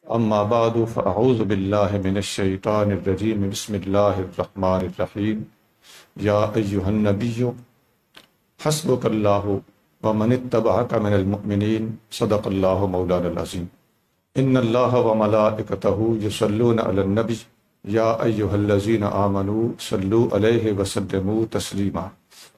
اما بعد فاعوذ باللہ من الشیطان الرجیم بسم اللہ الرحمن الرحیم یا ایہا النبی حسبک اللہ ومن اتبعک من المؤمنین صدق اللہ مولانا العظیم ان اللہ وملائکتہ یصلون علی النبی یا ایہا الذین آمنوا صلوا علیہ وسلموا تسلیما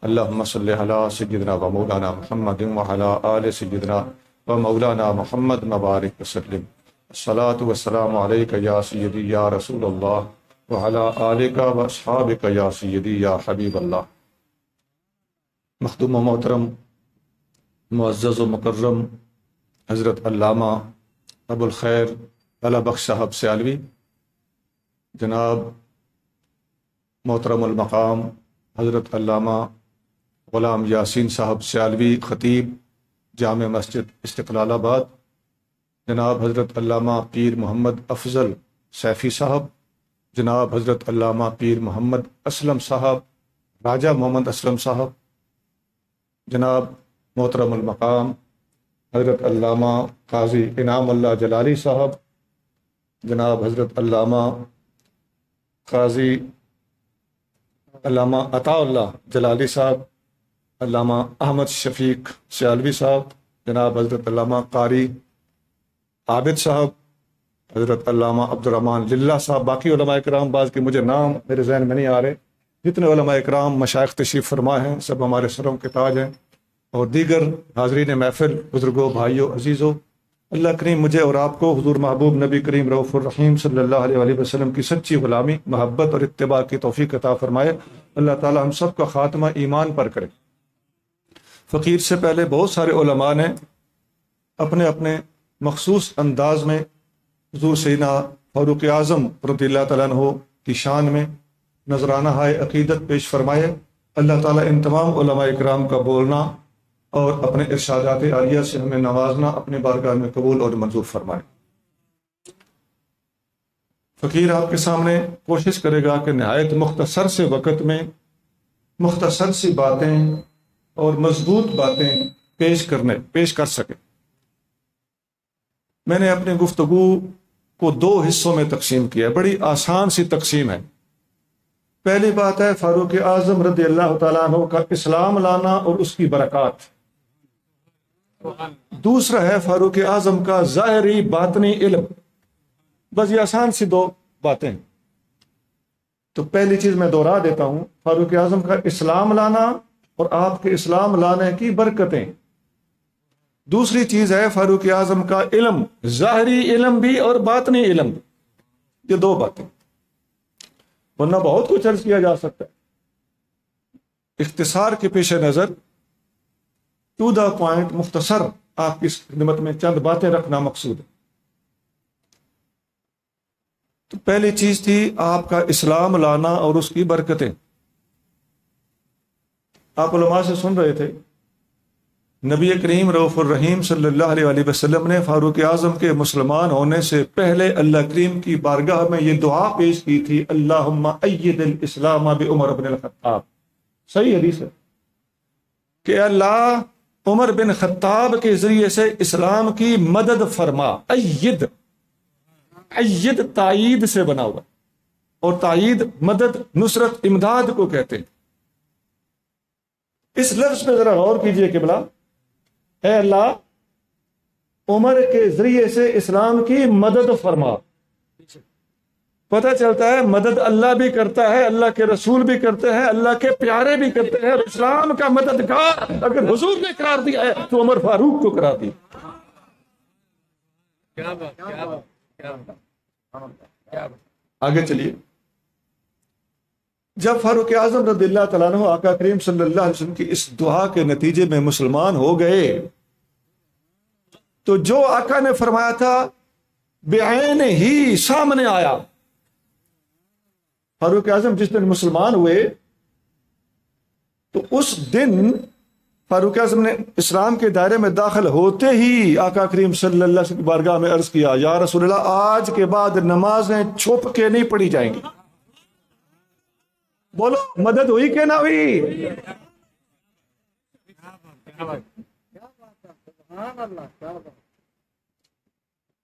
اللہم صلی علی سیدنا و مولانا محمد وعلی آل سیدنا و مولانا محمد مبارک وسلم الصلاۃ والسلام علیک یا سیدی یا رسول اللہ وعلی آلک و اصحابک یا سیدی یا حبیب اللہ۔ مخدوم و محترم، معزز و مکرم حضرت علامہ ابو الخیر اللہ بخش صاحب سیالوی، جناب محترم المقام حضرت علامہ غلام یاسین صاحب سیالوی خطیب جامع مسجد استقلال آباد، جناب حضرت علامہ پیر محمد افضل سیفی صاحب، جناب حضرت علامہ پیر محمد اسلم صاحب، راجہ محمد اسلم صاحب، جناب محترم المقام حضرت علامہ قاضی انعام اللہ جلالی صاحب، جناب حضرت علامہ قاضی علامہ عطا اللہ جلالی صاحب، علامہ احمد شفیق سیالوی صاحب، جناب حضرت علامہ قاری عابد صاحب، حضرت علامہ عبدالرحمن للہ صاحب، باقی علماء اکرام، بعض کے مجھے نام میرے ذہن میں نہیں آ رہے، جتنے علماء اکرام مشائخ تشریف فرما ہیں سب ہمارے سروں کے تاج ہیں، اور دیگر حاضرین محفل، بزرگوں، بھائیوں، عزیزوں، اللہ کریم مجھے اور آپ کو حضور محبوب نبی کریم رؤوف الرحیم صلی اللہ علیہ وآلہ وسلم کی سچی غلامی، محبت اور اتباع کی توفیق عطا فرمائے۔ اللہ تعالی ہم سب کا خاتمہ ایمان پر کرے۔ فقیر سے پہلے بہت سارے علماء نے اپنے اپنے مخصوص انداز میں حضور سیدنا فاروق اعظم رضی اللہ تعالیٰ عنہ کی شان میں نذرانہ ہائے عقیدت پیش فرمائے۔ اللہ تعالیٰ ان تمام علماء اکرام کا بولنا اور اپنے ارشادات عالیہ سے ہمیں نوازنا اپنے بارگاہ میں قبول اور منظور فرمائے۔ فقیر آپ کے سامنے کوشش کرے گا کہ نہایت مختصر سے وقت میں مختصر سی باتیں اور مضبوط باتیں پیش کر سکے۔ میں نے اپنی گفتگو کو دو حصوں میں تقسیم کیا ہے، بڑی آسان سی تقسیم ہے۔ پہلی بات ہے فاروق اعظم رضی اللہ تعالیٰ عنہ کا اسلام لانا اور اس کی برکات، دوسرا ہے فاروق اعظم کا ظاہری باطنی علم۔ بس یہ آسان سی دو باتیں۔ تو پہلی چیز میں دوہرا دیتا ہوں، فاروق اعظم کا اسلام لانا اور آپ کے اسلام لانے کی برکتیں۔ دوسری چیز ہے فاروق اعظم کا علم، ظاہری علم بھی اور باطنی علم بھی۔ یہ دو باتیں، ورنہ بہت کچھ عرض کیا جا سکتا ہے۔ اختصار کے پیش نظر ٹو دا پوائنٹ مختصر آپ کی خدمت میں چند باتیں رکھنا مقصود ہے۔ تو پہلی چیز تھی آپ کا اسلام لانا اور اس کی برکتیں۔ آپ علماء سے سن رہے تھے، نبی کریم رؤوف الرحیم صلی اللہ علیہ وآلہ وسلم نے فاروق اعظم کے مسلمان ہونے سے پہلے اللہ کریم کی بارگاہ میں یہ دعا پیش کی تھی، اللہم اید الاسلام بعمر بن الخطاب۔ صحیح حدیث ہے کہ اللہ عمر بن خطاب کے ذریعے سے اسلام کی مدد فرما۔ اید تائید سے بنا ہوا، اور تائید مدد، نصرت، امداد کو کہتے ہیں۔ اس لفظ پہ ذرا غور کیجئے کہ بلا، اے اللہ عمر کے ذریعے سے اسلام کی مدد فرما۔ پتہ چلتا ہے مدد اللہ بھی کرتا ہے، اللہ کے رسول بھی کرتے ہیں، اللہ کے پیارے بھی کرتے ہیں، اور اسلام کا مددگار اگر حضور نے قرار دیا ہے تو عمر فاروق کو قرار دیا۔ آگے چلیے، جب فاروق اعظم رضی اللہ تعالیٰ عنہ آقا کریم صلی اللہ علیہ وسلم کی اس دعا کے نتیجے میں مسلمان ہو گئے، تو جو آقا نے فرمایا تھا بعین ہی سامنے آیا۔ فاروق اعظم جس دن مسلمان ہوئے تو اس دن فاروق اعظم نے اسلام کے دائرے میں داخل ہوتے ہی آقا کریم صلی اللہ علیہ وسلم کی بارگاہ میں عرض کیا، یا رسول اللہ آج کے بعد نمازیں چھپ کے نہیں پڑھی جائیں گی۔ بولو مدد ہوئی کہ نہ ہوئی؟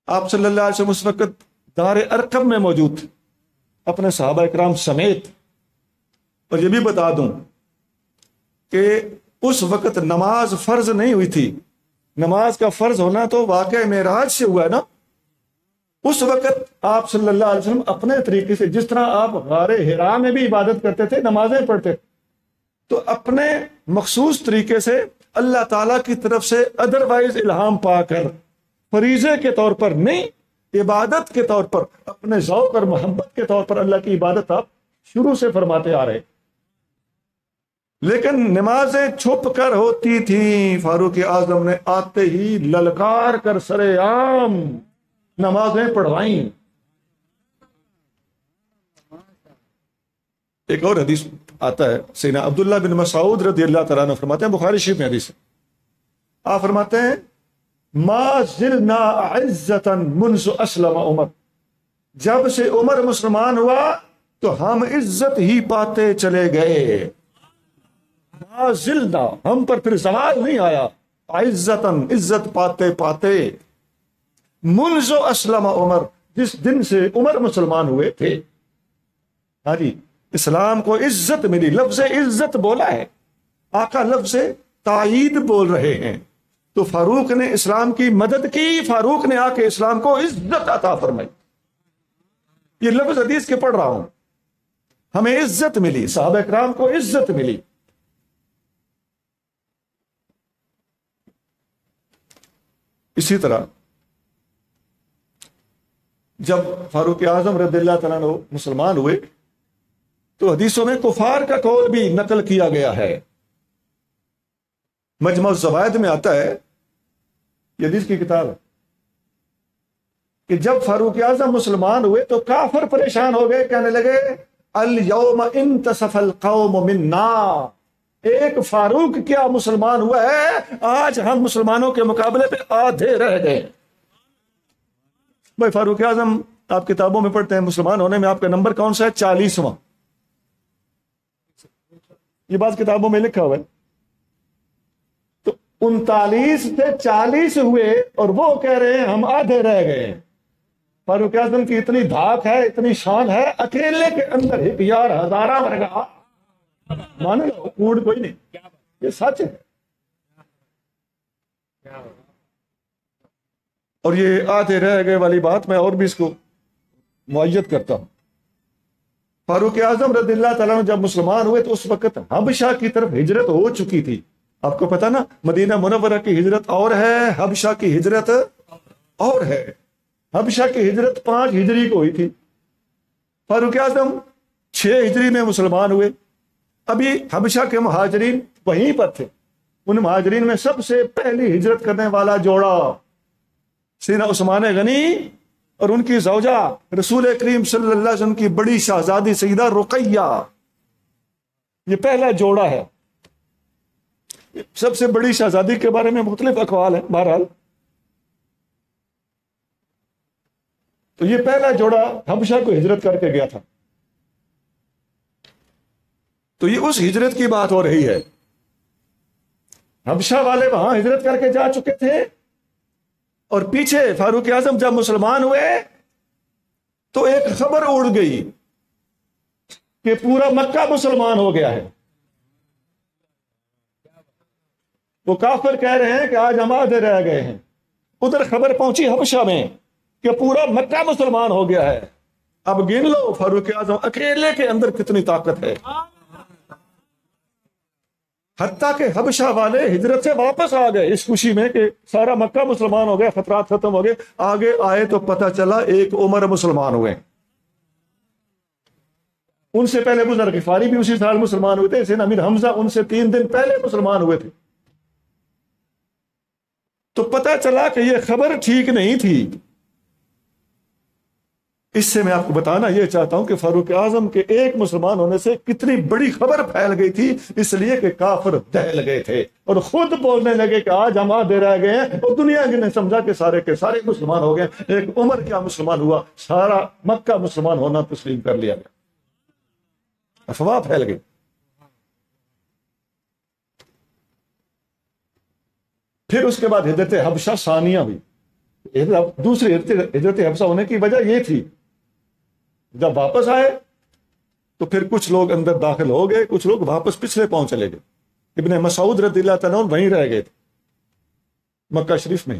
آپ صلی اللہ علیہ وسلم اس وقت دار ارقم میں موجود تھے اپنے صحابہ کرام سمیت. اور یہ بھی بتا دوں کہ اس وقت نماز فرض نہیں ہوئی تھی. نماز کا فرض ہونا تو واقعہ معراج سے ہوا ہے نا. اس وقت آپ صلی اللہ علیہ وسلم اپنے طریقے سے، جس طرح آپ غار حرا میں بھی عبادت کرتے تھے، نمازیں پڑھتے، تو اپنے مخصوص طریقے سے اللہ تعالیٰ کی طرف سے ادروائز الہام پا کر، فریضے کے طور پر نہیں، عبادت کے طور پر، اپنے ذوق اور محبت کے طور پر اللہ کی عبادت آپ شروع سے فرماتے آ رہے. لیکن نمازیں چھپ کر ہوتی تھیں. فاروق اعظم نے آتے ہی للکار کر سرے عام نمازیں پڑھوائیں. ایک اور حدیث آتا ہے، سیدنا عبداللہ بن مسعود رضی اللہ تعالیٰ عنہ فرماتے ہیں، بخاری شریف میں حدیث ہے، آپ فرماتے ہیں ما زلنا عزتا منذ اسلم عمر، جب سے عمر مسلمان ہوا تو ہم عزت ہی پاتے چلے گئے. ما زلنا، ہم پر پھر زوال نہیں آیا، عزتا، عزت پاتے پاتے، منذ اسلم عمر، جس دن سے عمر مسلمان ہوئے تھے. ہاں جی، اسلام کو عزت ملی. لفظ عزت بولا ہے آقا، لفظ تائید بول رہے ہیں. تو فاروق نے اسلام کی مدد کی، فاروق نے آ کے اسلام کو عزت عطا فرمائی. یہ لفظ حدیث کے پڑھ رہا ہوں. ہمیں عزت ملی، صحابہ کرام کو عزت ملی. اسی طرح جب فاروق اعظم رضی اللہ تعالیٰ عنہ مسلمان ہوئے تو حدیثوں میں کفار کا قول بھی نقل کیا گیا ہے. مجمع الزوائد میں آتا ہے، یہ حدیث کی کتاب ہے، کہ جب فاروق اعظم مسلمان ہوئے تو کافر پریشان ہو گئے، کہنے لگے الیوم انتصف القوم منا، ایک فاروق کیا مسلمان ہوا ہے، آج ہم مسلمانوں کے مقابلے پہ آدھے رہ گئے. بھائی فاروق اعظم آپ کتابوں میں پڑھتے ہیں، مسلمان ہونے میں آپ کا نمبر کون سا ہے؟ 40واں. یہ بات کتابوں میں لکھا ہوا ہے. تو 39 سے 40 ہوئے اور وہ کہہ رہے ہیں ہم آدھے رہ گئے. فاروق اعظم کی اتنی دھاک ہے، اتنی شان ہے، اکیلے کے اندر ایک یار ہزارہ ورگا، مان لو کوڑ کوئی نہیں، یہ سچ ہے. اور یہ آدھے رہ گئے والی بات میں اور بھی اس کو معید کرتا ہوں. فاروق اعظم رضی اللہ تعالیٰ عنہ جب مسلمان ہوئے تو اس وقت حبشہ کی طرف ہجرت ہو چکی تھی. آپ کو پتا نا، مدینہ منورہ کی ہجرت اور ہے، حبشہ کی ہجرت اور ہے. حبشہ کی ہجرت 5 ہجری کو ہوئی تھی. فاروق اعظم 6 ہجری میں مسلمان ہوئے. ابھی حبشہ کے مہاجرین وہیں پر تھے. ان مہاجرین میں سب سے پہلی ہجرت کرنے والا جوڑا سیدنا عثمان غنی اور ان کی زوجہ رسول کریم صلی اللہ علیہ وسلم کی بڑی شہزادی سیدہ رقیہ. یہ پہلا جوڑا ہے. سب سے بڑی شہزادی کے بارے میں مختلف اقوال ہیں، بہرحال تو یہ پہلا جوڑا حبشہ کو ہجرت کر کے گیا تھا. تو یہ اس ہجرت کی بات ہو رہی ہے. حبشہ والے وہاں ہجرت کر کے جا چکے تھے، اور پیچھے فاروق اعظم جب مسلمان ہوئے تو ایک خبر اڑ گئی کہ پورا مکہ مسلمان ہو گیا ہے. وہ کافر کہہ رہے ہیں کہ آج ہم آدھے رہ گئے ہیں. ادھر خبر پہنچی حبشہ میں کہ پورا مکہ مسلمان ہو گیا ہے. اب گن لو فاروق اعظم اکیلے کے اندر کتنی طاقت ہے. حتیٰ کہ حبشہ والے ہجرت سے واپس آ گئے اس خوشی میں کہ سارا مکہ مسلمان ہو گیا، خطرات ختم ہو گئے. آگے آئے تو پتہ چلا ایک عمر مسلمان ہوئے. ان سے پہلے ابو ذر غفاری بھی اسی سال مسلمان ہوئے تھے. سیدنا امیر حمزہ ان سے 3 دن پہلے مسلمان ہوئے تھے. تو پتہ چلا کہ یہ خبر ٹھیک نہیں تھی. اس سے میں آپ کو بتانا یہ چاہتا ہوں کہ فاروق اعظم کے ایک مسلمان ہونے سے کتنی بڑی خبر پھیل گئی تھی. اس لیے کہ کافر دہل گئے تھے اور خود بولنے لگے کہ آج ہم آدھے رہ گئے ہیں، اور دنیا نے سمجھا کہ سارے کے سارے مسلمان ہو گئے. ایک عمر کیا مسلمان ہوا، سارا مکہ مسلمان ہونا تسلیم کر لیا گیا. افواہ پھیل گئی. پھر اس کے بعد ہجرت حبشہ ثانیہ ہوئی. دوسری ہجرت حبشہ ہونے کی وجہ یہ تھی، جب واپس آئے تو پھر کچھ لوگ اندر داخل ہو گئے، کچھ لوگ واپس پچھلے پاؤں چلے گئے۔ ابن مسعود رضی اللہ تعالیٰ عنہ وہیں رہ گئے تھے مکہ شریف میں،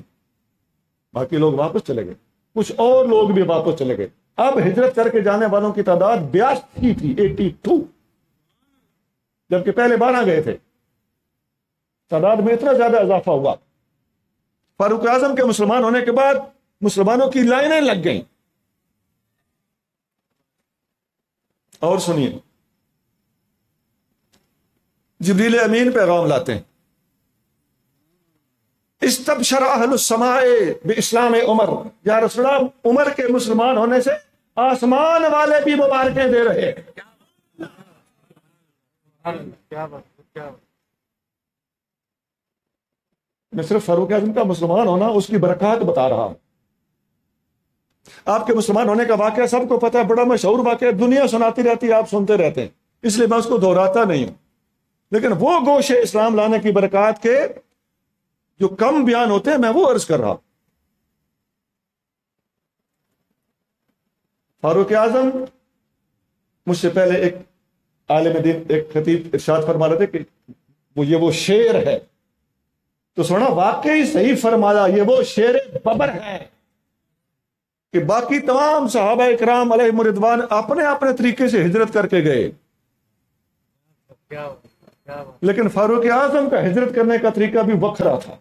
باقی لوگ واپس چلے گئے، کچھ اور لوگ بھی واپس چلے گئے۔ اب ہجرت کر کے جانے والوں کی تعداد 82 تھی، 82، جبکہ پہلے 12 گئے تھے۔ تعداد میں اتنا زیادہ اضافہ ہوا، فاروق اعظم کے مسلمان ہونے کے بعد مسلمانوں کی لائنیں لگ گئیں۔ اور سنیے، جبریل امین پیغام لاتے ہیں، استبشر اہل السماء باسلام عمر، یا رسول اللہ عمر کے مسلمان ہونے سے آسمان والے بھی مبارکیں دے رہے ہیں۔ میں صرف فاروق اعظم کا مسلمان ہونا، اس کی برکات بتا رہا ہوں۔ آپ کے مسلمان ہونے کا واقعہ سب کو پتا ہے، بڑا مشہور واقعہ، دنیا سناتی رہتی ہے، آپ سنتے رہتے ہیں، اس لیے میں اس کو دہراتا نہیں ہوں۔ لیکن وہ گوشے اسلام لانے کی برکات کے جو کم بیان ہوتے ہیں، میں وہ عرض کر رہا ہوں۔ فاروق اعظم مجھ سے پہلے ایک عالم دین، ایک خطیب ارشاد فرما رہے تھے کہ وہ شعر ہے، تو سونا واقعی صحیح فرمایا، یہ وہ شعر ببر ہے کہ باقی تمام صحابہ اکرام علیہم رضوان اپنے اپنے طریقے سے ہجرت کر کے گئے، لیکن فاروق اعظم کا ہجرت کرنے کا طریقہ بھی وکھرا تھا۔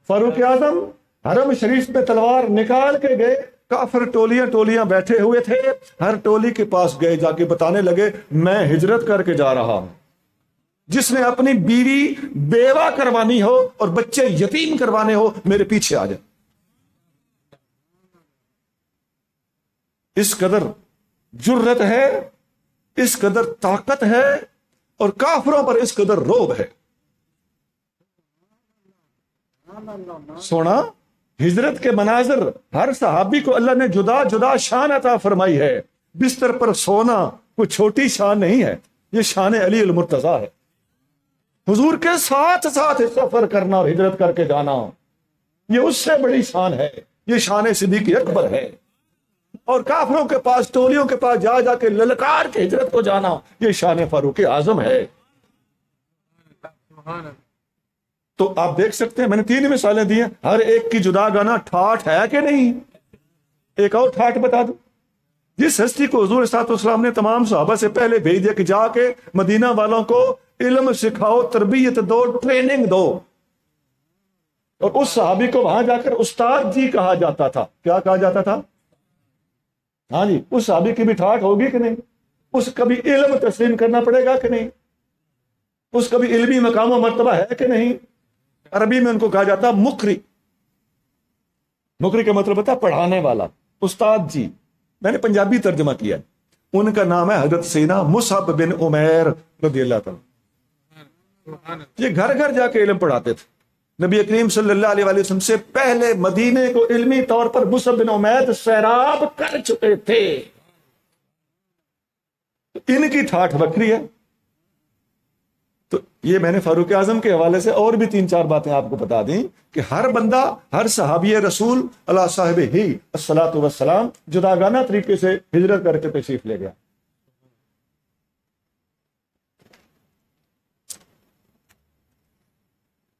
فاروق اعظم حرم شریف میں تلوار نکال کے گئے، کافر ٹولیاں بیٹھے ہوئے تھے، ہر ٹولی کے پاس گئے، جا کے بتانے لگے میں ہجرت کر کے جا رہا ہوں، جس نے اپنی بیوی بیوہ کروانی ہو اور بچے یتیم کروانے ہو میرے پیچھے آ جائے۔ اس قدر جرت ہے، اس قدر طاقت ہے، اور کافروں پر اس قدر روب ہے۔ سونا ہجرت کے مناظر، ہر صحابی کو اللہ نے جدا جدا شان عطا فرمائی ہے۔ بستر پر سونا کوئی چھوٹی شان نہیں ہے، یہ شان علی المرتضی ہے۔ حضور کے ساتھ ساتھ سفر کرنا اور ہجرت کر کے جانا، یہ اس سے بڑی شان ہے، یہ شان صدیق اکبر ہے۔ اور کافروں کے پاس، ٹولیوں کے پاس جا جا کے للکار کے ہجرت کو جانا، یہ شان فاروق اعظم ہے۔ تو آپ دیکھ سکتے ہیں، میں نے 3 مثالیں دی ہیں، ہر ایک کی جدا گانا ٹھاٹ ہے کہ نہیں؟ ایک اور ٹھاٹ بتا دوں، جس ہستی کو حضور صلی اللہ علیہ وسلم نے تمام صحابہ سے پہلے بھیج دیا کہ جا کے مدینہ والوں کو علم سکھاؤ، تربیت دو، ٹریننگ دو، اور اس صحابی کو وہاں جا کر استاد جی کہا جاتا تھا۔ کیا کہا جاتا تھا؟ ہاں جی، اس صحابی کی بھی ٹھاٹ ہوگی کہ نہیں؟ اس کا بھی علم تسلیم کرنا پڑے گا کہ نہیں؟ اس کا بھی علمی مقام و مرتبہ ہے کہ نہیں؟ عربی میں ان کو کہا جاتا مقری۔ مقری کا مطلب ہوتا ہے پڑھانے والا، استاد جی۔ میں نے پنجابی ترجمہ کیا، ان کا نام ہے حضرت سیدنا مصعب بن عمیر رضی اللہ تعالیٰ۔ یہ گھر گھر جا کے علم پڑھاتے تھے۔ نبی کریم صلی اللہ علیہ وسلم سے پہلے مدینے کو علمی طور پر مصعب بن عمیر سیراب کر چکے تھے۔ ان کی ٹھاٹ بکری ہے۔ تو یہ میں نے فاروق اعظم کے حوالے سے اور بھی 3-4 باتیں آپ کو بتا دیں کہ ہر بندہ، ہر صحابی رسول اللہ صاحب ہی الصلاۃ والسلام جداگانہ طریقے سے ہجرت کر کے تشریف لے گیا۔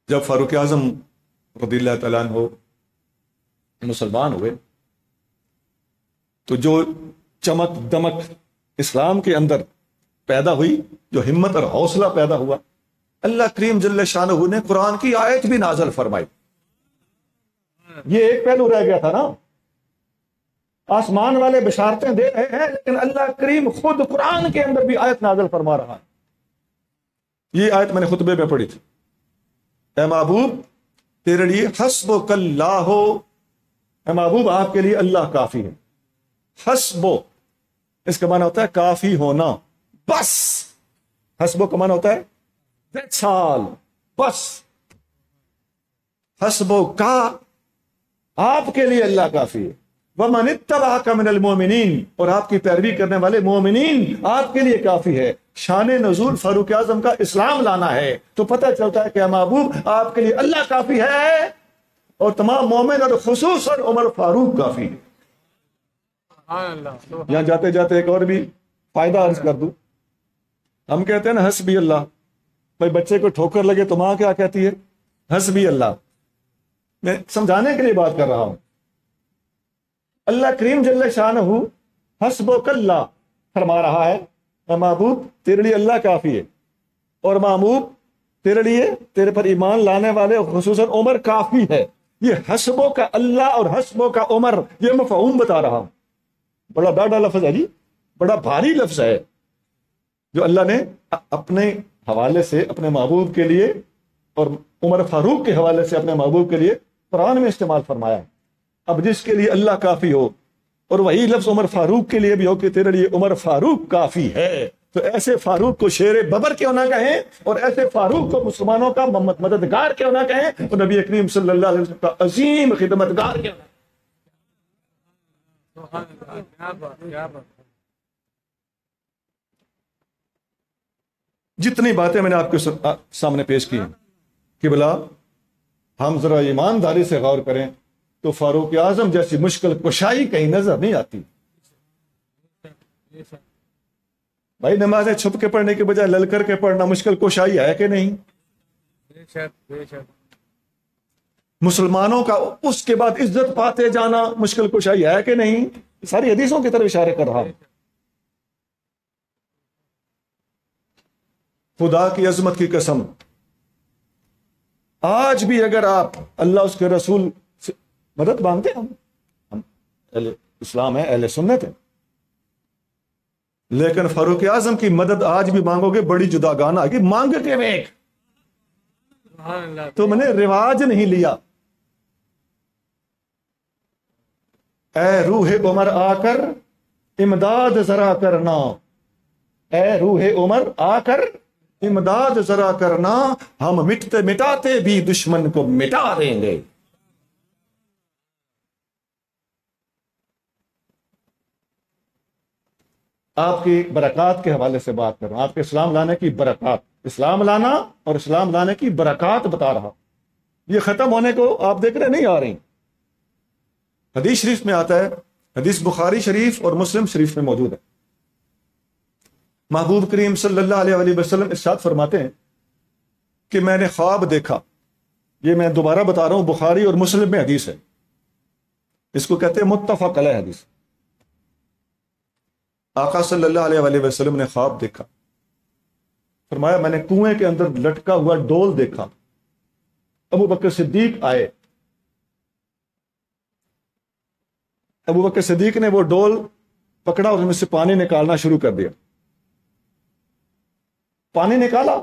جب فاروق اعظم رضی اللہ تعالیٰ عنہ مسلمان ہوئے تو جو چمک دمک اسلام کے اندر پیدا ہوئی، جو ہمت اور حوصلہ پیدا ہوا، اللہ کریم جل شانہ نے قرآن کی آیت بھی نازل فرمائی۔ یہ ایک پہلو رہ گیا تھا نا، آسمان والے بشارتیں دے رہے ہیں، لیکن اللہ کریم خود قرآن کے اندر بھی آیت نازل فرما رہا ہے۔ یہ آیت میں نے خطبے میں پڑھی تھی، اے محبوب تیرے لیے حسبک اللہ، اے محبوب آپ کے لیے اللہ کافی ہے۔ حسبو اس کا معنی ہوتا ہے کافی ہونا، بس۔ حسبو کا معنی ہوتا ہے that's all، بس۔ حسبو کا آپ کے لیے اللہ کافی ہے، وَمَنِ اتَّبَعَكَ مِنَ الْمُؤْمِنِينَ اور آپ کی پیروی کرنے والے مومنین آپ کے لیے کافی ہے۔ شان نزول فاروق اعظم کا اسلام لانا ہے، تو پتہ چلتا ہے کہ محبوب آپ کے لیے اللہ کافی ہے، اور تمام مومن اور خصوصاً عمر فاروق کافی ہے۔ یہاں جاتے جاتے ایک اور بھی فائدہ عرض کر دوں۔ ہم کہتے ہیں نا حسبی اللہ، بھائی بچے کو ٹھوکر لگے تو ماں کیا کہتی ہے؟ حسبی اللہ۔ میں سمجھانے کے لیے بات کر رہا ہوں۔ اللہ کریم جل شانہ حسبک اللہ فرما رہا ہے، اے محبوب تیرے لیے اللہ کافی ہے، اور محبوب تیرے لیے تیرے پر ایمان لانے والے خصوصاً عمر کافی ہے۔ یہ حسبوں کا اللہ اور حسبوں کا عمر، یہ مفہوم بتا رہا ہوں۔ بڑا ڈاڈا لفظ ہے جی، بڑا بھاری لفظ ہے جو اللہ نے اپنے حوالے سے اپنے محبوب کے لیے اور عمر فاروق کے حوالے سے اپنے محبوب کے لیے قرآن میں استعمال فرمایا ہے۔ اب جس کے لیے اللہ کافی ہو اور وہی لفظ عمر فاروق کے لیے بھی ہو کہ تیرے لیے عمر فاروق کافی ہے، تو ایسے فاروق کو شیر ببر کیوں نہ کہیں، اور ایسے فاروق کو مسلمانوں کا مددگار کیوں نہ کہیں، اور نبی کریم صلی اللہ علیہ وسلم کا عظیم خدمتگار کیوں نہ کہیں۔ جتنی باتیں میں نے آپ کے سامنے پیش کی ہیں کہ بلا ہم ذرا ایمانداری سے غور کریں تو فاروق اعظم جیسی مشکل کشائی کہیں نظر نہیں آتی۔ بھائی نمازیں چھپ کے پڑھنے کے بجائے لل کر کے پڑھنا مشکل کشائی ہے کہ نہیں؟ مسلمانوں کا اس کے بعد عزت پاتے جانا مشکل کشائی ہے کہ نہیں؟ ساری حدیثوں کی طرف اشارے کر رہا ہوں۔ خدا کی عظمت کی قسم، آج بھی اگر آپ اللہ اس کے رسول سے مدد مانگتے ہیں، ہم اہل اسلام ہے، اہل سنت ہے، لیکن فاروق اعظم کی مدد آج بھی مانگو گے بڑی جداگانہ آگی، مانگ کے ایک تو میں نے رواج نہیں لیا۔ اے روح عمر آ کر امداد ذرا کرنا، اے روح عمر آ کر امداد ذرا کرنا، ہم مٹتے مٹاتے بھی دشمن کو مٹا دیں گے۔ آپ کی برکات کے حوالے سے بات کر رہا ہوں، آپ کے اسلام لانے کی برکات، اسلام لانا اور اسلام لانے کی برکات بتا رہا۔ یہ ختم ہونے کو آپ دیکھ رہے نہیں آ رہی۔ حدیث شریف میں آتا ہے، حدیث بخاری شریف اور مسلم شریف میں موجود ہے، محبوب کریم صلی اللہ علیہ وسلم ارشاد فرماتے ہیں کہ میں نے خواب دیکھا، یہ میں دوبارہ بتا رہا ہوں، بخاری اور مسلم میں حدیث ہے، اس کو کہتے ہیں متفق علیہ حدیث۔ آقا صلی اللہ علیہ وسلم نے خواب دیکھا، فرمایا میں نے کنویں کے اندر لٹکا ہوا ڈول دیکھا، ابو بکر صدیق آئے، ابو بکر صدیق نے وہ ڈول پکڑا اور اس میں سے پانی نکالنا شروع کر دیا، پانی نکالا،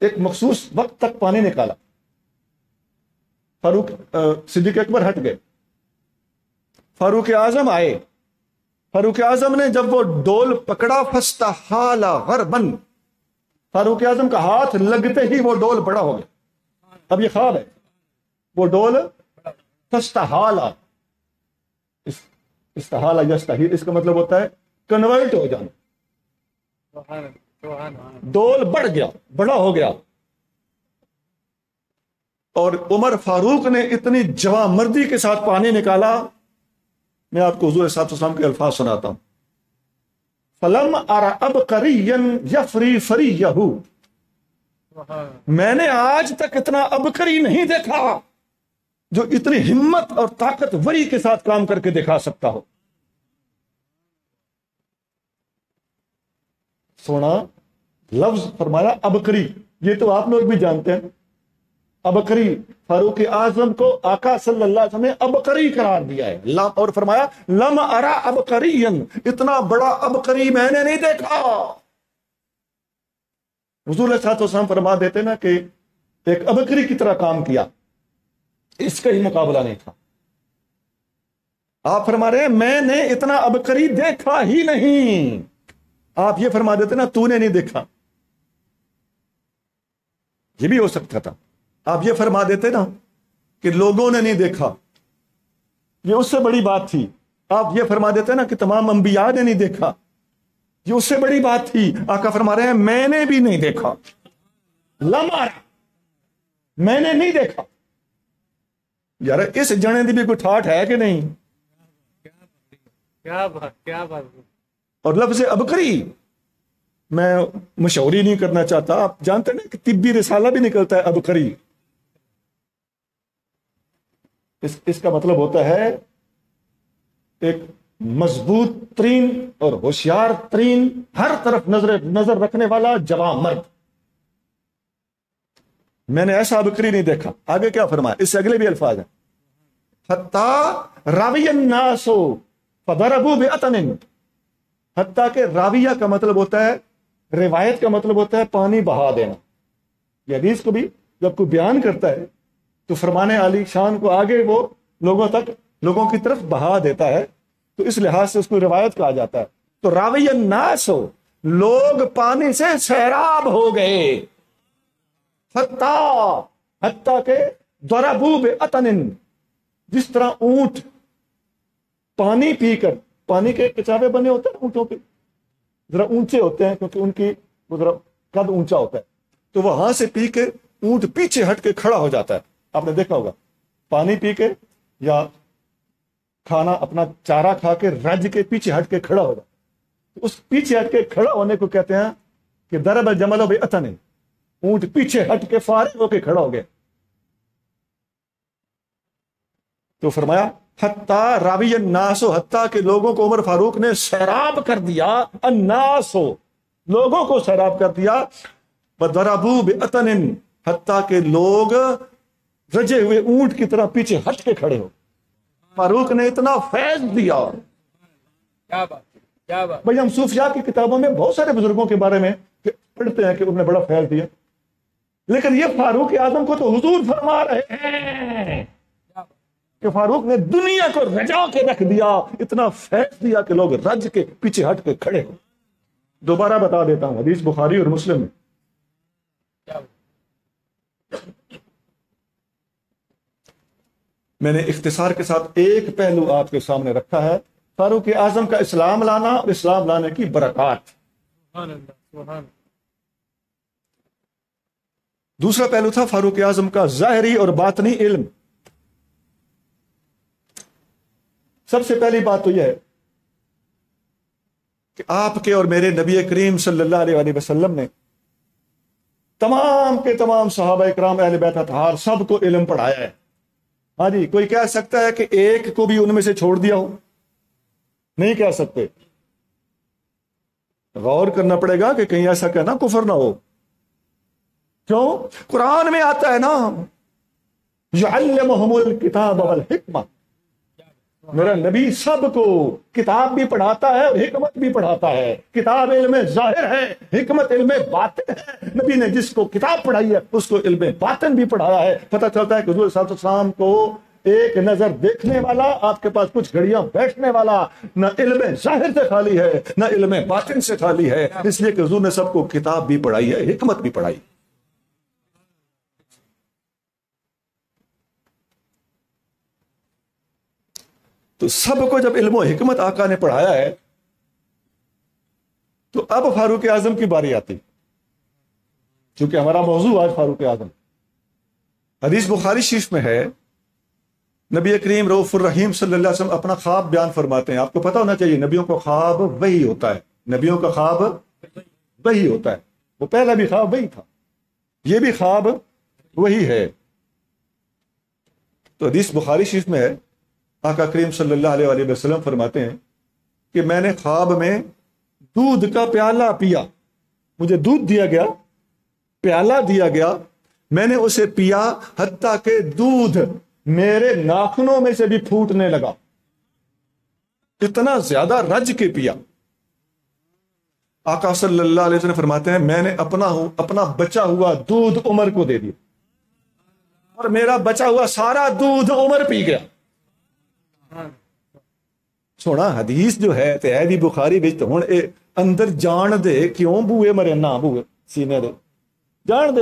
ایک مخصوص وقت تک پانی نکالا، فاروق صدیق اکبر ہٹ گئے، فاروق اعظم آئے، فاروق اعظم نے جب وہ ڈول پکڑا فاستحال غربن، فاروق اعظم کا ہاتھ لگتے ہی وہ ڈول بڑا ہو گیا۔ اب یہ خواب ہے، وہ ڈول فاستحال، استحال یستحیل، اس کا مطلب ہوتا ہے کنورٹ ہو جانا، ڈول بڑھ گیا، بڑا ہو گیا۔ اور عمر فاروق نے اتنی جواں مردی کے ساتھ پانی نکالا، میں آپ کو حضور صلی اللہ علیہ وسلم کے الفاظ سناتا ہوں، فلم ارى عبقريا يفري فريه، میں نے آج تک اتنا عبقری نہیں دیکھا جو اتنی ہمت اور طاقت وری کے ساتھ کام کر کے دکھا سکتا ہو۔ سونا لفظ فرمایا عبقری، یہ تو آپ لوگ بھی جانتے ہیں، عبقری، فاروق اعظم کو آقا صلی اللہ علیہ وسلم نے عبقری قرار دیا ہے، اور فرمایا لم ارى عبقريا، اتنا بڑا عبقری میں نے نہیں دیکھا۔ حضور صلی اللہ علیہ وسلم فرما دیتے نا کہ ایک عبقری کی طرح کام کیا، اس کا ہی مقابلہ نہیں تھا۔ آپ فرما رہے ہیں میں نے اتنا عبقری دیکھا ہی نہیں، آپ یہ فرما دیتے نا تو نے نہیں دیکھا، یہ بھی ہو سکتا تھا۔ آپ یہ فرما دیتے نا کہ لوگوں نے نہیں دیکھا، یہ اس سے بڑی بات تھی۔ آپ یہ فرما دیتے نا کہ تمام انبیاء نے نہیں دیکھا، یہ اس سے بڑی بات تھی۔ آقا فرما رہے ہیں میں نے بھی نہیں دیکھا، لم ارى، میں نے نہیں دیکھا. یار اس جنے دی بھی کوئی ٹھاٹ ہے کہ نہیں؟ کیا بات. اور لفظ ابکری میں مشہوری نہیں کرنا چاہتا، آپ جانتے ہیں کہ طبی رسالہ بھی نکلتا ہے ابکری. اس کا مطلب ہوتا ہے ایک مضبوط ترین اور ہوشیار ترین، ہر طرف نظر رکھنے والا جوان مرد. میں نے ایسا ابکری نہیں دیکھا. آگے کیا فرمایا؟ اس سے اگلے بھی الفاظ ہیں. حتی راوی الناس فضربوا بعطن. حتیٰ کہ راویہ کا مطلب ہوتا ہے، روایت کا مطلب ہوتا ہے پانی بہا دینا. یہ حدیث کو بھی جب کوئی بیان کرتا ہے تو فرمان علی شان کو آگے وہ لوگوں کی طرف بہا دیتا ہے، تو اس لحاظ سے اس کو روایت کہا جاتا ہے. تو راوی الناس، لوگ پانی سے سیراب ہو گئے. حتیٰ کہ ضربوا بعطن، جس طرح اونٹ پانی پی کر، پانی کے کچاوے بنے ہوتے ہیں اونٹوں کے، ذرا اونچے ہوتے ہیں کیونکہ ان کی وہ ذرا قد اونچا ہوتا ہے، تو وہاں سے پی کے اونٹ پیچھے ہٹ کے کھڑا ہو جاتا ہے. آپ نے دیکھا ہوگا پانی پی کے یا کھانا اپنا چارہ کھا کے رج کے پیچھے ہٹ کے کھڑا ہو جاتا ہے. اس پیچھے ہٹ کے کھڑا ہونے کو کہتے ہیں کہ ضرب الجمل بعطن. اونٹ پیچھے ہٹ کے فارغ ہو کے کھڑا ہو گیا. تو فرمایا حتیٰ راوی الناس، حتیٰ کہ لوگوں کو عمر فاروق نے سیراب کر دیا. الناس، لوگوں کو سیراب کر دیا. وضربوا بعطن، حتیٰ کہ لوگ رجے ہوئے اونٹ کی طرح پیچھے ہٹ کے کھڑے ہو. فاروق نے اتنا فیض دیا. کیا بات. بھائی ہم صوفیاء کی کتابوں میں بہت سارے بزرگوں کے بارے میں پڑھتے ہیں کہ انہوں نے بڑا فیض دیا، لیکن یہ فاروق اعظم کو تو حضور فرما رہے ہیں کہ فاروق نے دنیا کو رجا کے رکھ دیا، اتنا فیض دیا کہ لوگ رج کے پیچھے ہٹ کے کھڑے ہو. دوبارہ بتا دیتا ہوں، حدیث بخاری اور مسلم میں. میں نے اختصار کے ساتھ ایک پہلو آپ کے سامنے رکھا ہے، فاروق اعظم کا اسلام لانا اور اسلام لانے کی برکات. دوسرا پہلو تھا فاروق اعظم کا ظاہری اور باطنی علم. سب سے پہلی بات تو یہ ہے کہ آپ کے اور میرے نبی کریم صلی اللہ علیہ وسلم نے تمام کے تمام صحابہ کرام اہل بیت اطہار سب کو علم پڑھایا ہے. ہاں جی، کوئی کہہ سکتا ہے کہ ایک کو بھی ان میں سے چھوڑ دیا ہو؟ نہیں کہہ سکتے. غور کرنا پڑے گا کہ کہیں ایسا کہنا کفر نہ ہو. کیوں؟ قرآن میں آتا ہے نا، یعلمہم الکتاب والحکمہ. میرا نبی سب کو کتاب بھی پڑھاتا ہے اور حکمت بھی پڑھاتا ہے. کتاب علم ظاہر ہے، حکمت علم باطن ہے. نبی نے جس کو کتاب پڑھائی ہے اس کو علم باطن بھی پڑھایا ہے. پتہ چلتا ہے کہ حضور صلی اللہ علیہ وسلم کو ایک نظر دیکھنے والا، آپ کے پاس کچھ گھڑیاں بیٹھنے والا، نہ علم ظاہر سے خالی ہے نہ علم باطن سے خالی ہے. اس لیے کہ حضور نے سب کو کتاب بھی پڑھائی ہے، حکمت بھی پڑھائی. تو سب کو جب علم و حکمت آقا نے پڑھایا ہے تو اب فاروق اعظم کی باری آتی، چونکہ ہمارا موضوع آج فاروق اعظم. حدیث بخاری شریف میں ہے، نبی کریم رؤوف الرحیم صلی اللہ علیہ وسلم اپنا خواب بیان فرماتے ہیں. آپ کو پتا ہونا چاہیے نبیوں کا خواب وہی ہوتا ہے. نبیوں کا خواب وہی ہوتا ہے. وہ پہلا بھی خواب وہی تھا، یہ بھی خواب وہی ہے. تو حدیث بخاری شریف میں ہے، آقا کریم صلی اللہ علیہ وسلم فرماتے ہیں کہ میں نے خواب میں دودھ کا پیالہ پیا. مجھے دودھ دیا گیا، پیالہ دیا گیا، میں نے اسے پیا حتیٰ کہ دودھ میرے ناخنوں میں سے بھی پھوٹنے لگا. اتنا زیادہ رج کے پیا. آقا صلی اللہ علیہ وسلم فرماتے ہیں میں نے اپنا بچا ہوا دودھ عمر کو دے دیا اور میرا بچا ہوا سارا دودھ عمر پی گیا. سونا حدیث جو ہے تے ہے دی بخاری وچ تے ہن اے اندر جان دے کیوں بوئے مرے نہ بوئے سینے دے جان دے.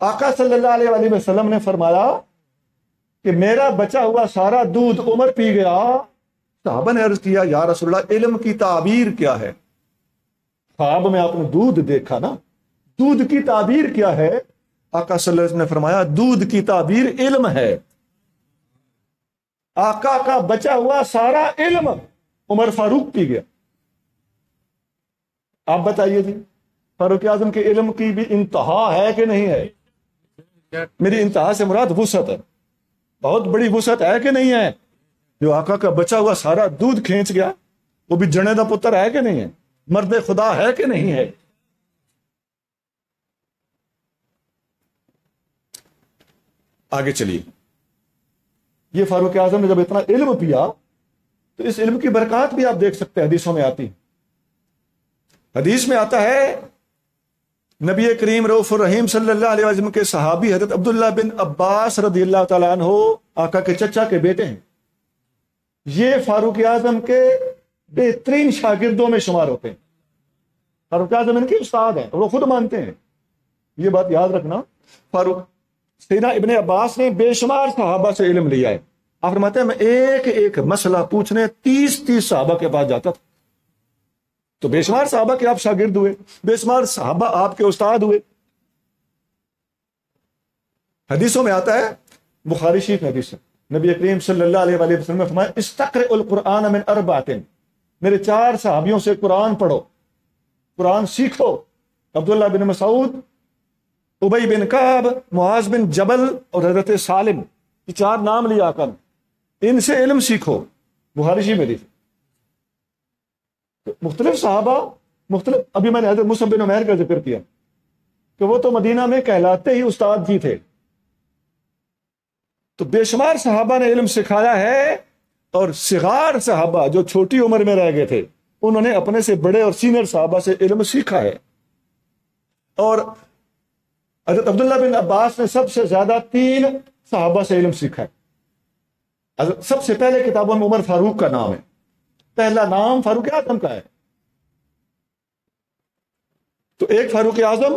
آقا صلی اللہ علیہ وسلم نے فرمایا کہ میرا بچا ہوا سارا دودھ عمر پی گیا. صحابہ نے عرض کیا یا رسول اللہ علم کی تعبیر کیا ہے؟ خواب میں آپ نے دودھ دیکھا نا، دودھ کی تعبیر کیا ہے؟ آقا صلی اللہ علیہ وسلم نے فرمایا دودھ کی تعبیر علم ہے. آقا کا بچا ہوا سارا علم عمر فاروق پی گیا. آپ بتائیے جی فاروق اعظم کے علم کی بھی انتہا ہے کہ نہیں ہے؟ میری انتہا سے مراد وسعت ہے. بہت بڑی وسعت ہے کہ نہیں ہے؟ جو آقا کا بچا ہوا سارا دودھ کھینچ گیا وہ بھی جنے دا پتر ہے کہ نہیں ہے؟ مرد خدا ہے کہ نہیں ہے؟ آگے چلیے. یہ فاروق اعظم نے جب اتنا علم پیا تو اس علم کی برکات بھی آپ دیکھ سکتے ہیں حدیثوں میں آتی. حدیث میں آتا ہے نبی کریم رؤوف الرحیم صلی اللہ علیہ وسلم کے صحابی حضرت عبداللہ بن عباس رضی اللہ تعالیٰ عنہ آقا کے چچا کے بیٹے ہیں. یہ فاروق اعظم کے بہترین شاگردوں میں شمار ہوتے ہیں. فاروق اعظم ان کے استاد ہیں اور وہ خود مانتے ہیں. یہ بات یاد رکھنا فاروق سیدنا ابن عباس نے بے شمار صحابہ سے علم لیا ہے. آپ فرماتے ہیں میں ایک ایک مسئلہ پوچھنے 30 صحابہ کے پاس جاتا تھا. تو بے شمار صحابہ کے آپ شاگرد ہوئے, بے شمار صحابہ آپ کے استاد ہوئے. حدیثوں میں آتا ہے بخاری شریف حدیث ہے نبی کریم صلی اللہ علیہ وآلہ وسلم نے فرمایا استقرئ القرآن من 4، میرے 4 صحابیوں سے قرآن پڑھو, قرآن سیکھو. عبداللہ بن مسعود, ابی بن کعب, معاذ بن جبل اور حضرت سالم. یہ 4 نام لیا آقا نے, ان سے علم سیکھو. بخاری شریف حدیث. مختلف صحابہ مختلف. ابھی میں نے حضرت مصعب بن عمیر کا ذکر کیا کہ وہ تو مدینہ میں کہلاتے ہی استاد جی تھے. تو بے شمار صحابہ نے علم سکھایا ہے, اور صغار صحابہ جو چھوٹی عمر میں رہ گئے تھے انہوں نے اپنے سے بڑے اور سینئر صحابہ سے علم سیکھا ہے. اور حضرت عبداللہ بن عباس نے سب سے زیادہ 3 صحابہ سے علم سیکھا ہے. سب سے پہلے کتابوں میں عمر فاروق کا نام ہے. پہلا نام فاروق اعظم کا ہے. تو ایک فاروق اعظم,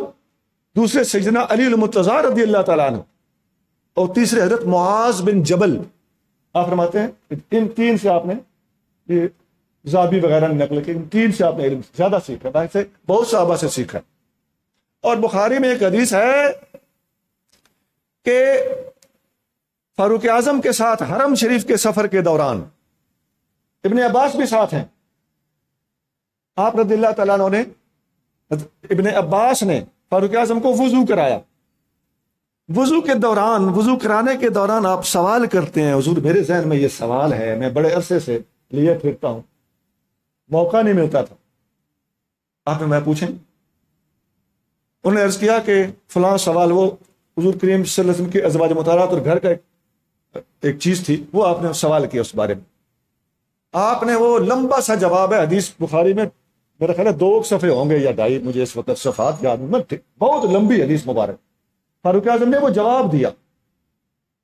دوسرے سیدنا علی المرتضیٰ رضی اللہ تعالیٰ عنہ, اور تیسرے حضرت معاذ بن جبل. آپ فرماتے ہیں ان 3 سے آپ نے, یہ زابی وغیرہ نے نقل کی, ان 3 سے آپ نے علم زیادہ سیکھا, باقی سے بہت صحابہ سے سیکھا. اور بخاری میں ایک حدیث ہے کہ فاروق اعظم کے ساتھ حرم شریف کے سفر کے دوران ابن عباس بھی ساتھ ہیں. آپ رضی اللہ تعالیٰ عنہ نے, ابن عباس نے فاروق اعظم کو وضو کرایا. وضو کے دوران, وضو کرانے کے دوران آپ سوال کرتے ہیں حضور میرے ذہن میں یہ سوال ہے, میں بڑے عرصے سے لیے پھرتا ہوں, موقع نہیں ملتا تھا, آپ میں پوچھیں. انہوں نے عرض کیا کہ فلاں سوال, وہ حضور کریم صلی اللہ علیہ وسلم کی ازواج مطہرات اور گھر کا ایک چیز تھی, وہ آپ نے سوال کیا اس بارے میں. آپ نے وہ لمبا سا جواب ہے, حدیث بخاری میں میرا خیال ہے 2 صفحے ہوں گے یا 2.5, مجھے اس وقت صفحات یاد نہیں, بہت لمبی حدیث مبارک. فاروق اعظم نے وہ جواب دیا,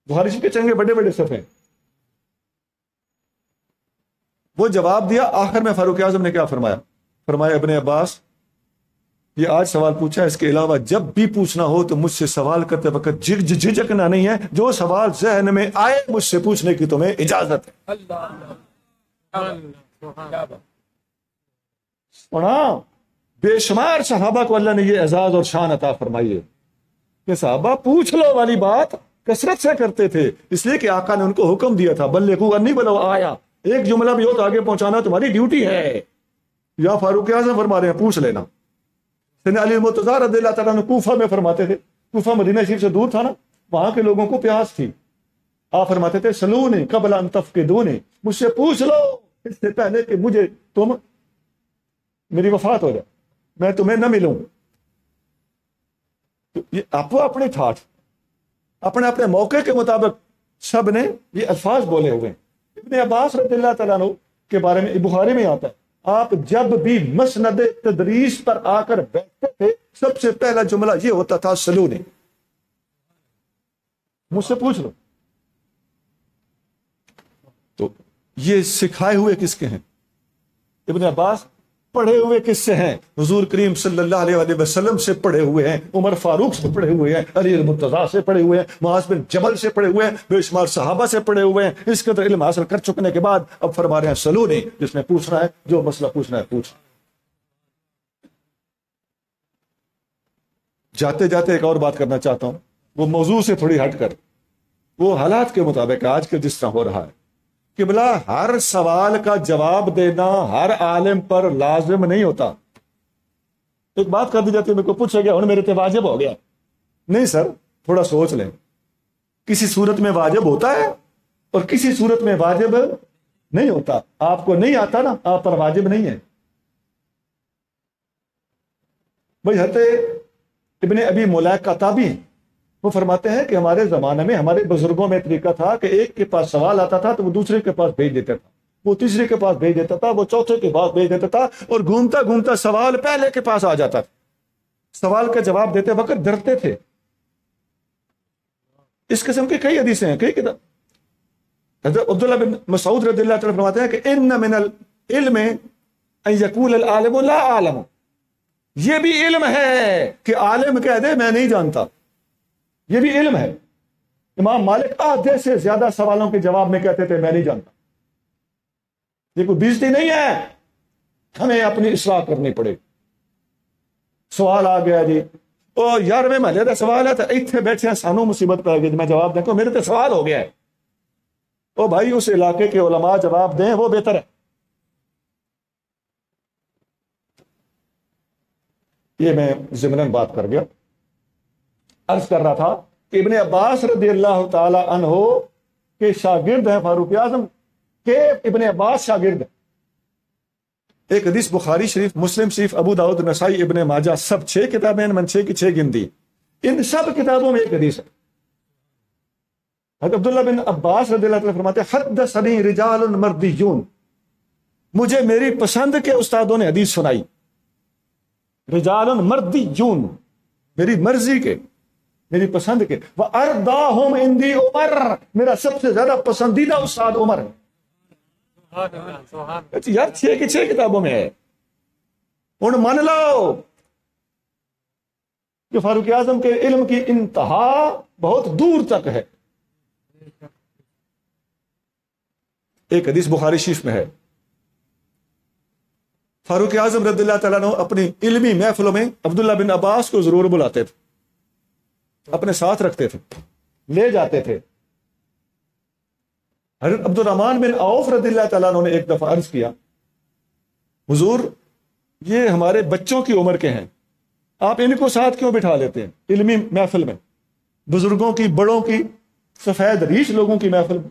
بخاری شریف کے چنگے بڑے بڑے صفحے, وہ جواب دیا. آخر میں فاروق اعظم نے کیا فرمایا؟ فرمایا ابن عباس یہ آج سوال پوچھا, اس کے علاوہ جب بھی پوچھنا ہو تو مجھ سے سوال کرتے وقت جھجکنا نہیں ہے, جو سوال ذہن میں آئے مجھ سے پوچھنے کی تمہیں اجازت ہے. سنا, بے شمار صحابہ کو اللہ نے یہ اعزاز اور شان عطا فرمائی ہے کہ صحابہ پوچھ لو والی بات کثرت سے کرتے تھے, اس لیے کہ آقا نے ان کو حکم دیا تھا بلغوا انی ولو آیا, ایک جملہ بھی ہو تو آگے پہنچانا تمہاری ڈیوٹی ہے. یا فاروق اعظم فرما رہے ہیں پوچھ لینا. سیدنا علی المرتضیٰ رضی اللہ تعالیٰ عنہ کوفہ میں فرماتے تھے, کوفہ مدینہ شریف سے دور تھا نا, وہاں کے لوگوں کو پیاس تھی. آپ فرماتے تھے سلونی قبل ان تفقدونی, مجھ سے پوچھ لو اس سے پہلے کہ مجھے میری وفات ہو جائے, میں تمہیں نہ ملوں. تو یہ آپ اپنے ٹھاٹ اپنے اپنے موقع کے مطابق سب نے یہ الفاظ بولے ہوئے ہیں. ابن عباس رضی اللہ تعالیٰ عنہ کے بارے میں بخاری میں آتا ہے, آپ جب بھی مسند تدریس پر آ کر بیٹھتے تھے سب سے پہلا جملہ یہ ہوتا تھا سلونی, مجھ سے پوچھ لو. تو یہ سکھائے ہوئے کس کے ہیں؟ ابن عباس. پڑھے ہوئے کس سے ہیں؟ حضور کریم صلی اللہ علیہ وآلہ وسلم سے پڑھے ہوئے ہیں, عمر فاروق سے پڑھے ہوئے ہیں, علی المرتضیٰ سے پڑھے ہوئے ہیں, معاذ بن جبل سے پڑھے ہوئے ہیں, بے شمار صحابہ سے پڑھے ہوئے ہیں. اس قدر علم حاصل کر چکنے کے بعد اب فرما رہے ہیں سلونی, جس نے پوچھنا ہے, جو مسئلہ پوچھنا ہے پوچھ. جاتے جاتے ایک اور بات کرنا چاہتا ہوں، وہ موضوع سے تھوڑی ہٹ کر، وہ حالات کے مطابق آج کے جس طرح ہو رہا ہے کہ بلا ہر سوال کا جواب دینا ہر عالم پر لازم نہیں ہوتا۔ ایک بات کر دی جاتی ہے، میرے کو پوچھا گیا میرے تے واجب ہو گیا، نہیں سر، تھوڑا سوچ لیں، کسی صورت میں واجب ہوتا ہے اور کسی صورت میں واجب نہیں ہوتا۔ آپ کو نہیں آتا نا، آپ پر واجب نہیں ہے۔ بھائی حضرت ابن ابی ملیکہ تابعی ہیں، وہ فرماتے ہیں کہ ہمارے زمانے میں ہمارے بزرگوں میں طریقہ تھا کہ ایک کے پاس سوال آتا تھا تو وہ دوسرے کے پاس بھیج دیتا تھا، وہ تیسرے کے پاس بھیج دیتا تھا، وہ چوتھے کے پاس بھیج دیتا تھا، اور گھومتا گھومتا سوال پہلے کے پاس آ جاتا تھا۔ سوال کا جواب دیتے وقت ڈرتے تھے۔ اس قسم کی کئی حدیثیں ہیں، کئی کتاب۔ حضرت عبداللہ بن مسعود رضی اللہ تعالیٰ فرماتے ہیں کہ ان من العلم ان یقول العالم لا اعلم، یہ بھی علم ہے کہ عالم کہہ دے میں نہیں جانتا، یہ بھی علم ہے۔ امام مالک آدھے سے زیادہ سوالوں کے جواب میں کہتے تھے میں نہیں جانتا۔ یہ کوئی بیزتی نہیں ہے، ہمیں اپنی اصلاح کرنی پڑے۔ سوال آ گیا جی، او یار میں محلے کا سوال ہے تو اتنے بیٹھے ہیں، سانو مصیبت پہ گئی، میں جواب دیں کو میرے تو سوال ہو گیا ہے۔ او بھائی اس علاقے کے علماء جواب دیں، وہ بہتر ہے۔ یہ میں ضمناً بات کر گیا، عرض کر رہا تھا کہ ابن عباس رضی اللہ تعالی عنہ کے شاگرد ہیں فاروق اعظم کے، ابن عباس شاگرد ہیں۔ ایک حدیث بخاری شریف، مسلم شریف، ابو داؤد، نسائی، ابن ماجہ، سب 6 کتابیں، من 6 کی 6 گن دی، ان سب کتابوں میں ایک حدیث ہے۔ حضرت عبداللہ بن عباس رضی اللہ عنہ فرماتے ہیں حدثنی رجال مردیون، مجھے میری پسند کے استادوں نے حدیث سنائی۔ رجال مردیون، میری مرضی کے، میری پسند کے۔ وَأَرْضَاهُمْ عِنْدِي عمر، میرا سب سے زیادہ پسندیدہ استاد عمر ہے۔ یار 6 کی 6 کتابوں میں ہے، ان مان لو کہ فاروق اعظم کے علم کی انتہا بہت دور تک ہے۔ ایک حدیث بخاری شریف میں ہے، فاروق اعظم رضی اللہ تعالیٰ عنہ اپنی علمی محفلوں میں عبداللہ بن عباس کو ضرور بلاتے تھے، اپنے ساتھ رکھتے تھے، لے جاتے تھے۔ حضرت عبد الرحمن بن عوف رضی اللہ تعالیٰ عنہ نے ایک دفعہ عرض کیا، حضور یہ ہمارے بچوں کی عمر کے ہیں، آپ ان کو ساتھ کیوں بٹھا لیتے ہیں علمی محفل میں، بزرگوں کی، بڑوں کی، سفید ریش لوگوں کی محفل میں؟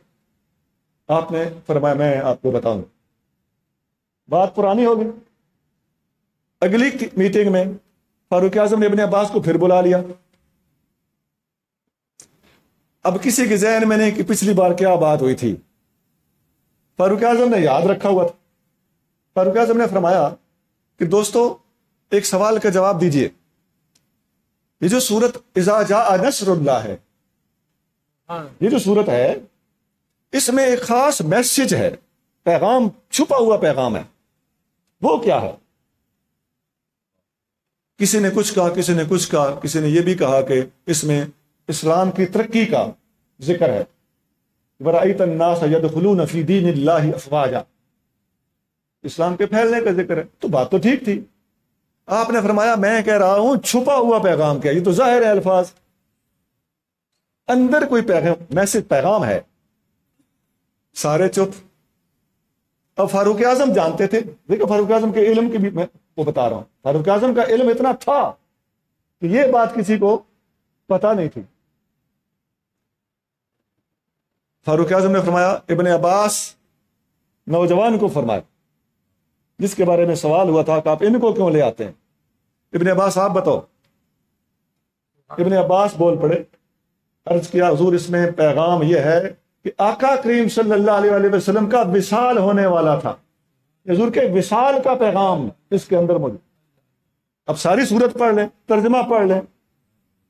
آپ نے فرمایا میں آپ کو بتاؤں۔ بات پرانی ہو گئی۔ اگلی میٹنگ میں فاروق اعظم نے ابن عباس کو پھر بلا لیا۔ اب کسی کے ذہن میں نہیں کہ پچھلی بار کیا بات ہوئی تھی، فاروق اعظم نے یاد رکھا ہوا تھا۔ فاروق اعظم نے فرمایا کہ دوستو ایک سوال کا جواب دیجئے، یہ جو سورت اذا جاء نصر اللہ ہے، یہ جو سورت ہے اس میں ایک خاص میسج ہے، پیغام، چھپا ہوا پیغام ہے، وہ کیا ہے؟ کسی نے کچھ کہا، کسی نے کچھ کہا، کسی نے یہ بھی کہا کہ اس میں اسلام کی ترقی کا ذکر ہے، وَرَأَيْتَ النَّاسَ يَدْخُلُونَ فِي دِينِ اللَّهِ أَفْوَاجًا، اسلام کے پھیلنے کا ذکر ہے۔ تو بات تو ٹھیک تھی۔ آپ نے فرمایا میں کہہ رہا ہوں چھپا ہوا پیغام کیا؟ یہ تو ظاہر ہے الفاظ، اندر کوئی پیغام، میسج، پیغام ہے۔ سارے چپ۔ اب فاروق اعظم جانتے تھے، دیکھو فاروق اعظم کے علم کی بھی میں وہ بتا رہا ہوں، فاروق اعظم کا علم اتنا تھا کہ یہ بات کسی کو پتا نہیں تھی۔ فاروق اعظم نے فرمایا، ابن عباس نوجوان کو فرمایا جس کے بارے میں سوال ہوا تھا کہ آپ ان کو کیوں لے آتے ہیں، ابن عباس آپ بتاؤ۔ ابن عباس بول پڑے، عرض کیا حضور اس میں پیغام یہ ہے کہ آقا کریم صلی اللہ علیہ وسلم کا وصال ہونے والا تھا، حضور کے وصال کا پیغام اس کے اندر موجود۔ اب ساری صورت پڑھ لیں، ترجمہ پڑھ لیں،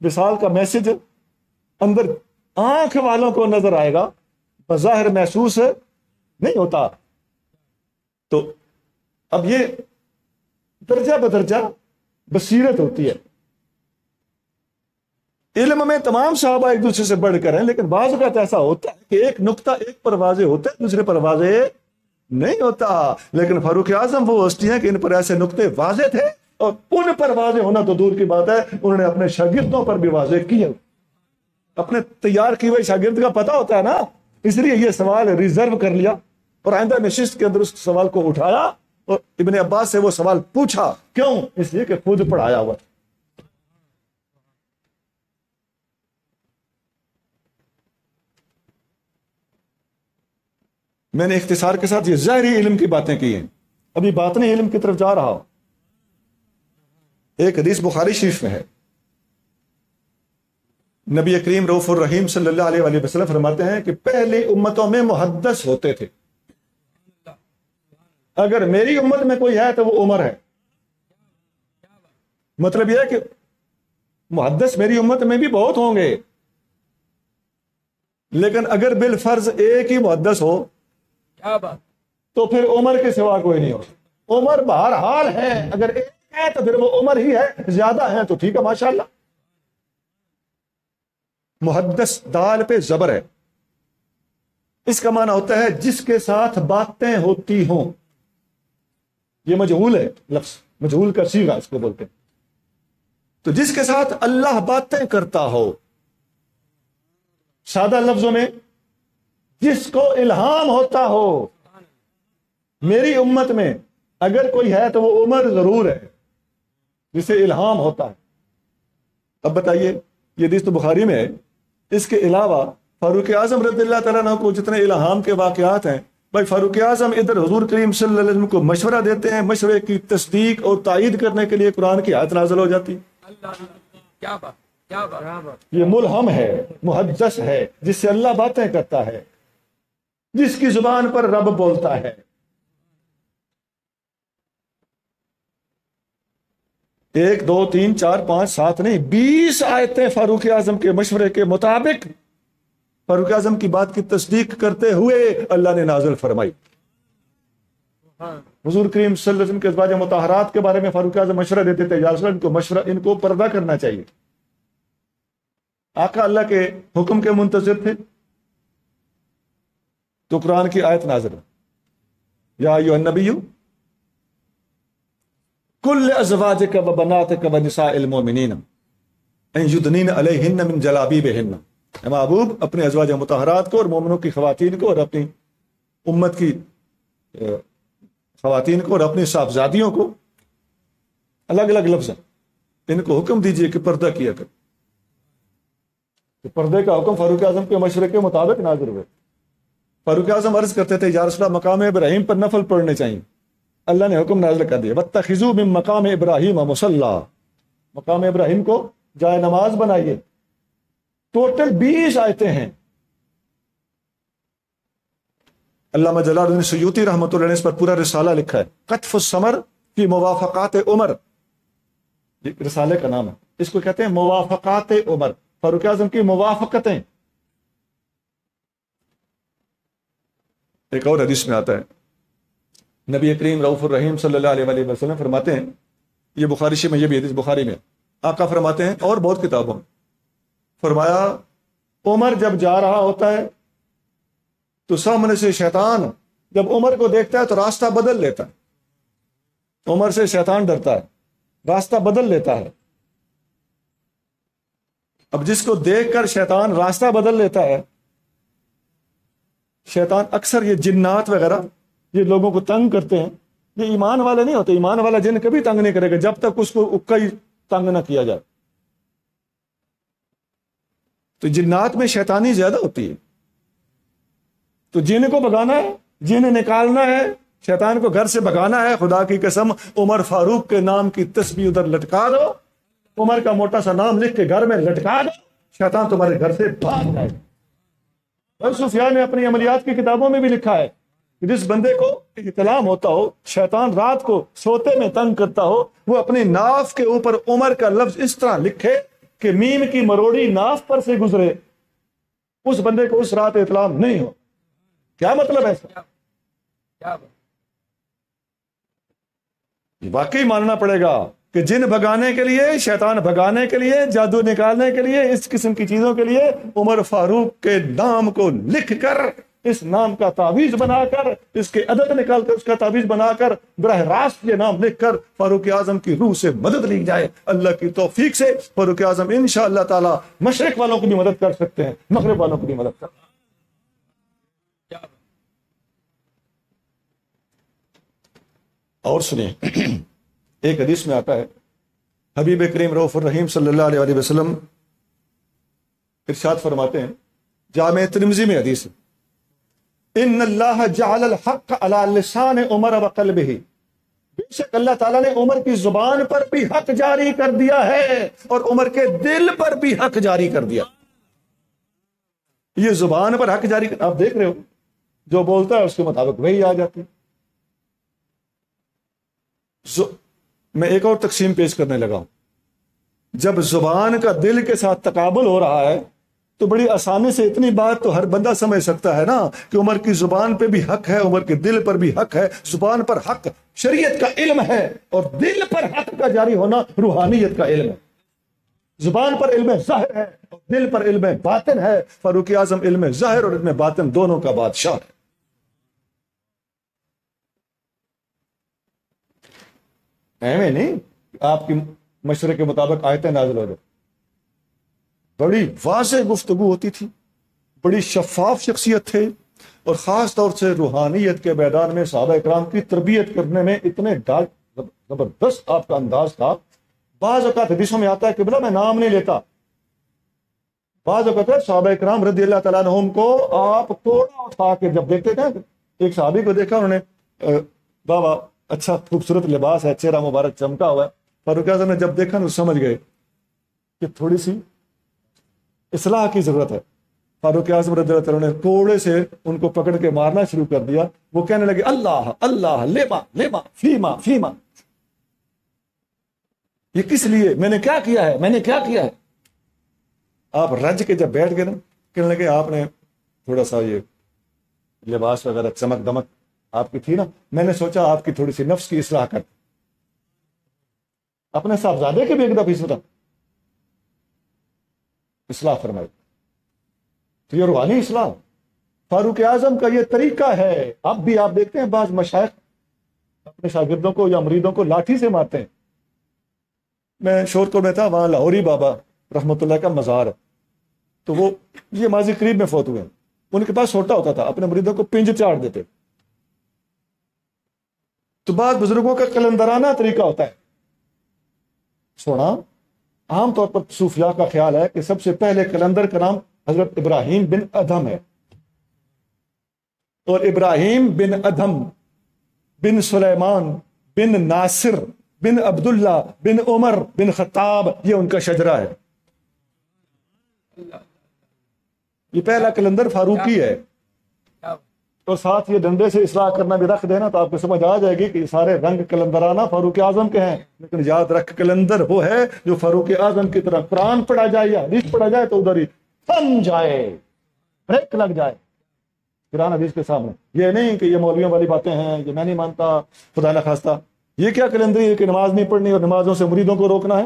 وصال کا میسج اندر آنکھ والوں کو نظر آئے گا، بظاہر محسوس نہیں ہوتا۔ تو اب یہ درجہ بدرجہ بصیرت ہوتی ہے۔ علم میں تمام صحابہ ایک دوسرے سے بڑھ کر ہیں، لیکن بعض اوقات ایسا ہوتا ہے کہ ایک نقطہ ایک پر واضح ہوتا ہے، دوسرے پر واضح نہیں ہوتا۔ لیکن فاروق اعظم وہ ہستی ہیں کہ ان پر ایسے نقطے واضح تھے اور ان پر واضح ہونا تو دور کی بات ہے، انہوں نے اپنے شاگردوں پر بھی واضح کیا، اپنے تیار کی ہوئے شاگرد کا پتہ ہوتا ہے نا، اس لیے یہ سوال ریزرو کر لیا اور آئندہ نشست کے اندر اس سوال کو اٹھایا اور ابن عباس سے وہ سوال پوچھا، کیوں؟ اس لیے کہ خود پڑھایا ہوا. میں نے اختصار کے ساتھ یہ ظاہری علم کی باتیں کی ہیں، ابھی باطنی علم کی طرف جا رہا ہوں. ایک حدیث بخاری شریف میں ہے، نبی کریم رؤوف الرحیم صلی اللہ علیہ وآلہ وسلم فرماتے ہیں کہ پہلی امتوں میں محدث ہوتے تھے، اگر میری امت میں کوئی ہے تو وہ عمر ہے. مطلب یہ ہے کہ محدث میری امت میں بھی بہت ہوں گے، لیکن اگر بالفرض ایک ہی محدث ہو کیا بات، تو پھر عمر کے سوا کوئی نہیں ہو. عمر بہرحال ہے، اگر ایک ہے تو پھر وہ عمر ہی ہے، زیادہ ہیں تو ٹھیک ہے ماشاءاللہ. محدث دال پہ زبر ہے، اس کا معنی ہوتا ہے جس کے ساتھ باتیں ہوتی ہوں. یہ مجہول ہے لفظ، مجہول کا صیغہ اس کو بولتے ہیں. تو جس کے ساتھ اللہ باتیں کرتا ہو، سادہ لفظوں میں جس کو الہام ہوتا ہو. میری امت میں اگر کوئی ہے تو وہ عمر ضرور ہے جسے الہام ہوتا ہے. اب بتائیے، یہ حدیث تو بخاری میں ہے، اس کے علاوہ فاروق اعظم رضی اللہ تعالیٰ عنہ کو جتنے الہام کے واقعات ہیں، بھائی فاروق اعظم ادھر حضور کریم صلی اللہ علیہ وسلم کو مشورہ دیتے ہیں، مشورے کی تصدیق اور تائید کرنے کے لیے قرآن کی آیت نازل ہو جاتی. اللہ، کیا بات، کیا بات، کیا بات. یہ ملہم ہے، محدث ہے، جس سے اللہ باتیں کرتا ہے، جس کی زبان پر رب بولتا ہے. ایک دو تین چار پانچ سات نہیں، 20 آیتیں فاروق اعظم کے مشورے کے مطابق فاروق اعظم کی بات کی تصدیق کرتے ہوئے اللہ نے نازل فرمائی. حضور کریم صلی اللہ علیہ وسلم کے ازواج مطہرات کے بارے میں فاروق اعظم مشورہ دیتے تھے، یا رسول اللہ ان کو پردہ کرنا چاہیے. آقا اللہ کے حکم کے منتظر تھے تو قرآن کی آیت نازل، یا ایھا النبی کل ازواجک و بناتک و نساء المؤمنین ان یدنین علیہن من جلابیبہن. اے محبوب، اپنے ازواج مطہرات کو اور مومنوں کی خواتین کو اور اپنی امت کی خواتین کو اور اپنی صاحبزادیوں کو، الگ الگ لفظ ہیں، ان کو حکم دیجئے کہ پردہ کیا کر. پردے کا حکم فاروق اعظم کے مشورے کے مطابق نازل ہوئے. فاروق اعظم عرض کرتے تھے، یا رسول اللہ مقام ابراہیم پر نفل پڑھنے چاہیے. اللہ نے حکم نازل کر دیا، واتخذوا من مقام ابراہیم مصلی، مقام ابراہیم کو جائے نماز بنائیے. ٹوٹل 20 آیتیں ہیں. علامہ جلال الدین سیوطی رحمۃ اللہ نے اس پر پورا رسالہ لکھا ہے، قطف الثمر فی موافقات عمر. یہ رسالے کا نام ہے، اس کو کہتے ہیں موافقات عمر، فاروق اعظم کی موافقتیں. ایک اور حدیث میں آتا ہے، نبی کریم رؤوف الرحیم صلی اللہ علیہ وآلہ وسلم فرماتے ہیں، یہ بخاری شریف میں، یہ بھی حدیث بخاری میں، آقا فرماتے ہیں اور بہت کتابوں میں، فرمایا عمر جب جا رہا ہوتا ہے تو سامنے سے شیطان جب عمر کو دیکھتا ہے تو راستہ بدل لیتا ہے. عمر سے شیطان ڈرتا ہے، راستہ بدل لیتا ہے. اب جس کو دیکھ کر شیطان راستہ بدل لیتا ہے، شیطان اکثر یہ جنات وغیرہ یہ لوگوں کو تنگ کرتے ہیں. یہ ایمان والے نہیں ہوتے، ایمان والا جن کبھی تنگ نہیں کرے گا جب تک اس کو اکا ہی تنگ نہ کیا جائے. تو جنات میں شیطانی زیادہ ہوتی ہے. تو جن کو بھگانا ہے، جن نکالنا ہے، شیطان کو گھر سے بھگانا ہے، خدا کی قسم عمر فاروق کے نام کی تسبیح ادھر لٹکا دو، عمر کا موٹا سا نام لکھ کے گھر میں لٹکا دو، شیطان تمہارے گھر سے بھاگ جائے. اور سفیان نے اپنی عملیات کی کتابوں میں بھی لکھا ہے کہ جس بندے کو احتلام ہوتا ہو، شیطان رات کو سوتے میں تنگ کرتا ہو، وہ اپنی ناف کے اوپر عمر کا لفظ اس طرح لکھے کہ میم کی مروڑی ناف پر سے گزرے، اس بندے کو اس رات احتلام نہیں ہو. کیا مطلب ہے اس کا؟ کیا بات. واقعی ماننا پڑے گا کہ جن بھگانے کے لیے، شیطان بھگانے کے لیے، جادو نکالنے کے لیے، اس قسم کی چیزوں کے لیے عمر فاروق کے نام کو لکھ کر اس نام کا تعویذ بنا کر، اس کے عدد نکال کر اس کا تعویذ بنا کر براہ راست یہ نام لکھ کر فاروق اعظم کی روح سے مدد لی جائے، اللہ کی توفیق سے فاروق اعظم انشاءاللہ تعالی مشرق والوں کی بھی مدد کر سکتے ہیں، مغرب والوں کی بھی مدد کر سکتے ہیں۔ اور سنیے، ایک حدیث میں آتا ہے، حبیب کریم رؤوف الرحیم صلی اللہ علیہ وسلم ارشاد فرماتے ہیں، جامع ترمذی میں حدیث ہے، ان اللہ جعل الحق علی لسان عمر وقلبہ، بے شک اللہ تعالیٰ نے عمر کی زبان پر بھی حق جاری کر دیا ہے اور عمر کے دل پر بھی حق جاری کر دیا۔ یہ زبان پر حق جاری کر، آپ دیکھ رہے ہو جو بولتا ہے اس کے مطابق وہی آ جاتی۔ میں ایک اور تقسیم پیش کرنے لگا ہوں، جب زبان کا دل کے ساتھ تقابل ہو رہا ہے تو بڑی آسانی سے اتنی بات تو ہر بندہ سمجھ سکتا ہے نا کہ عمر کی زبان پہ بھی حق ہے، عمر کے دل پر بھی حق ہے۔ زبان پر حق شریعت کا علم ہے اور دل پر حق کا جاری ہونا روحانیت کا علم ہے۔ زبان پر علم ظاہر ہے اور دل پر علم باطن ہے۔ فاروق اعظم علم ظاہر اور علم باطن دونوں کا بادشاہ ہے۔ ایویں نہیں آپ کی مشورے کے مطابق آیتیں نازل ہو جائے، بڑی واضح گفتگو ہوتی تھی، بڑی شفاف شخصیت تھے، اور خاص طور سے روحانیت کے میدان میں صحابہ اکرام کی تربیت کرنے میں اتنے زبردست آپ کا انداز تھا۔ بعض اوقات حدیثوں میں آتا ہے کہ بلا میں نام نہیں لیتا، بعض اوقات صحابہ اکرام رضی اللہ تعالیٰ عنہم کو آپ کوڑا اٹھا کے جب دیکھتے تھے، ایک صحابی کو دیکھا انہوں نے، بابا اچھا خوبصورت لباس ہے، چہرہ مبارک چمکا ہوا ہے، فاروق اعظم نے جب دیکھا نا سمجھ گئے کہ تھوڑی سی اصلاح کی ضرورت ہے۔ فاروق اعظم رضی اللہ عنہ نے کوڑے سے ان کو پکڑ کے مارنا شروع کر دیا۔ وہ کہنے لگے اللہ اللہ لیما لیما فیما فیما، یہ کس لیے، میں نے کیا کیا ہے، میں نے کیا کیا ہے؟ آپ رج کے جب بیٹھ گئے نا، کہنے لگے آپ نے تھوڑا سا یہ لباس وغیرہ چمک دمک آپ کی تھی نا، میں نے سوچا آپ کی تھوڑی سی نفس کی اصلاح کر، اپنے صاحبزادے کے بھی ایک دفعہ سوچا اصلاح فرمائی، تو یہ روحانی اصلاح فاروق اعظم کا یہ طریقہ ہے۔ اب بھی آپ دیکھتے ہیں بعض مشائخ اپنے شاگردوں کو یا مریدوں کو لاٹھی سے مارتے ہیں۔ میں شورکوٹ میں تھا، وہاں لاہوری بابا رحمۃ اللہ کا مزار ہے، تو وہ یہ ماضی قریب میں فوت ہوئے ہیں، ان کے پاس سوٹا ہوتا تھا، اپنے مریدوں کو پنج چاڑ دیتے۔ تو بعض بزرگوں کا کلندرانہ طریقہ ہوتا ہے سونا۔ عام طور پر صوفیاء کا خیال ہے کہ سب سے پہلے کلندر کا نام حضرت ابراہیم بن ادھم ہے، اور ابراہیم بن ادھم بن سلیمان بن ناصر بن عبداللہ بن عمر بن خطاب، یہ ان کا شجرہ ہے۔ یہ پہلا کلندر فاروقی ہے، اور ساتھ یہ ڈنڈے سے اصلاح کرنا بھی رکھ دینا تو آپ کو سمجھ آ جائے گی کہ یہ سارے رنگ کلندرانہ فاروق اعظم کے ہیں، لیکن یاد رکھ کلندر وہ ہے جو فاروق اعظم کی طرح قرآن پڑھا جائے یا حدیث پڑھا جائے تو ادھر ہی تھم جائے، بریک لگ جائے قرآن حدیث کے سامنے۔ یہ نہیں کہ یہ مولویوں والی باتیں ہیں، یہ میں نہیں مانتا، خدا نہ خواستہ یہ کیا کلندری ہے کہ نماز نہیں پڑھنی اور نمازوں سے مریدوں کو روکنا ہے۔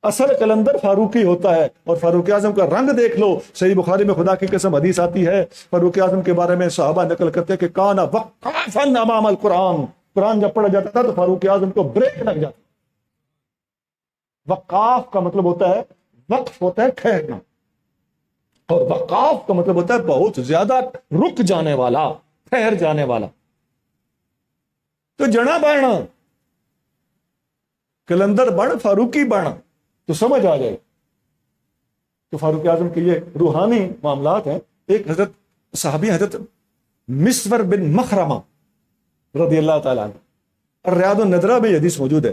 اصل کلندر فاروقی ہوتا ہے، اور فاروق اعظم کا رنگ دیکھ لو، صحیح بخاری میں خدا کی قسم حدیث آتی ہے، فاروق اعظم کے بارے میں صحابہ نقل کرتے کہ کانا وقافا امام القرآن، قرآن جب پڑھا جاتا تھا تو فاروق اعظم کو بریک لگ جاتا۔ وقاف کا مطلب ہوتا ہے، وقف ہوتا ہے ٹھہرنا، اور وقاف کا مطلب ہوتا ہے بہت زیادہ رک جانے والا، ٹھہر جانے والا۔ تو جنا بڑھنا، کلندر بڑھ، فاروقی بڑھ، تو سمجھ آ جائے۔ تو فاروق اعظم کے یہ روحانی معاملات ہیں۔ ایک حضرت صحابی حضرت مسور بن مخرمہ رضی اللہ تعالیٰ عنہ، ریاض الندرہ میں یہ حدیث موجود ہے۔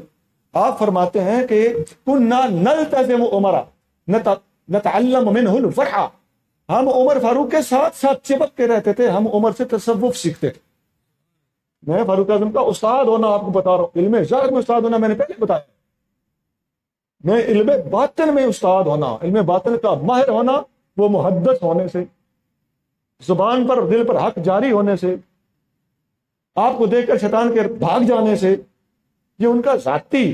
آپ فرماتے ہیں کہ کنا نلتزم عمر نتعلم منہ الورع، ہم عمر فاروق کے ساتھ ساتھ چپک کے رہتے تھے، ہم عمر سے تصوف سیکھتے تھے۔ میں فاروق اعظم کا استاد ہونا آپ کو بتا رہا ہوں، علم ظاہر میں استاد ہونا میں نے پہلے بتایا، میں علم باطن میں استاد ہونا، علم باطن کا ماہر ہونا، وہ محدث ہونے سے، زبان پر دل پر حق جاری ہونے سے، آپ کو دیکھ کر شیطان کے بھاگ جانے سے، یہ ان کا ذاتی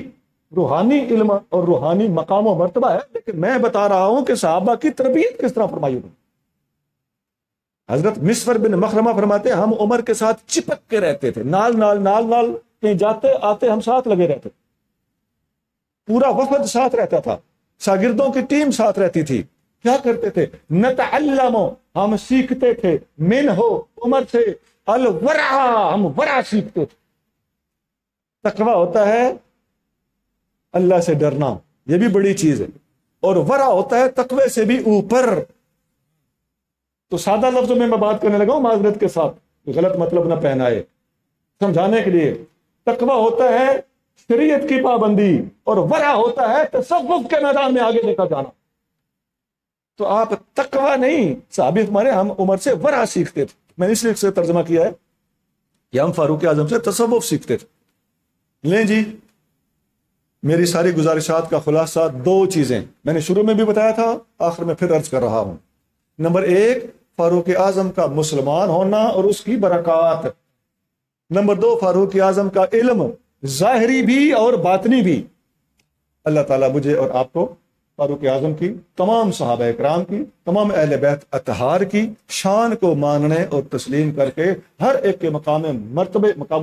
روحانی علم اور روحانی مقام و مرتبہ ہے۔ لیکن میں بتا رہا ہوں کہ صحابہ کی تربیت کس طرح فرمائی ہوئی۔ حضرت مسور بن مخرمہ فرماتے ہیں ہم عمر کے ساتھ چپک کے رہتے تھے، نال نال نال نال، کہیں جاتے آتے ہم ساتھ لگے رہتے، پورا وفد ساتھ رہتا تھا، شاگردوں کی ٹیم ساتھ رہتی تھی۔ کیا کرتے تھے؟ نتعلم، ہم سیکھتے تھے، من ہو، عمر سے، الورع، ہم ورع سیکھتے تھے۔ تقویٰ ہوتا ہے اللہ سے ڈرنا، یہ بھی بڑی چیز ہے، اور ورع ہوتا ہے تقوی سے بھی اوپر۔ تو سادہ لفظوں میں بات کرنے لگا ہوں معذرت کے ساتھ، غلط مطلب نہ پہنائے، سمجھانے کے لیے۔ تقویٰ ہوتا ہے شریعت کی پابندی، اور ورع ہوتا ہے تصوف کے میدان میں آگے لے کر جانا۔ تو آپ تقویٰ نہیں، صحابی ہمارے ہم عمر سے ورع سیکھتے تھے، میں نے اس لیے سے ترجمہ کیا ہے کہ ہم فاروق اعظم سے تصوف سیکھتے تھے۔ لیں جی، میری ساری گزارشات کا خلاصہ دو چیزیں میں نے شروع میں بھی بتایا تھا، آخر میں پھر عرض کر رہا ہوں۔ نمبر ایک، فاروق اعظم کا مسلمان ہونا اور اس کی برکات۔ نمبر دو، فاروق اعظم کا علم، ظاہری بھی اور باطنی بھی۔ اللہ تعالیٰ مجھے اور آپ کو فاروق اعظم کی، تمام صحابہ اکرام کی، تمام اہل بیت اطہار کی شان کو ماننے اور تسلیم کر کے ہر ایک کے مقام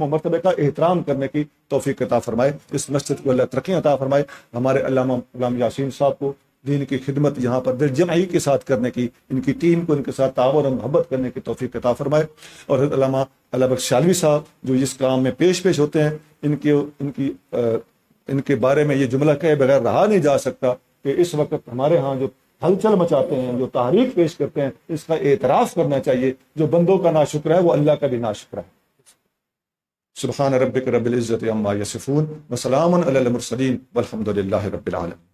و مرتبے کا احترام کرنے کی توفیق عطا فرمائے۔ اس مسجد کو اللہ ترقی عطا فرمائے۔ ہمارے علامہ غلام یاسین صاحب کو دین کی خدمت یہاں پر دل جمعی کے ساتھ کرنے کی، ان کی ٹیم کو ان کے ساتھ تعاون اور محبت کرنے کی توفیق عطا فرمائے۔ اور حضرت علامہ اللہ بخش شالوی صاحب جو اس کام میں پیش ہوتے ہیں، ان کے بارے میں یہ جملہ کہے بغیر رہا نہیں جا سکتا کہ اس وقت ہمارے ہاں جو ہلچل مچاتے ہیں، جو تحریک پیش کرتے ہیں، اس کا اعتراف کرنا چاہیے۔ جو بندوں کا ناشکر ہے وہ اللہ کا بھی ناشکر ہے۔ سبحان ربک رب العزت عما یصفون وسلام علی المرسلین والحمد للہ رب العالمین۔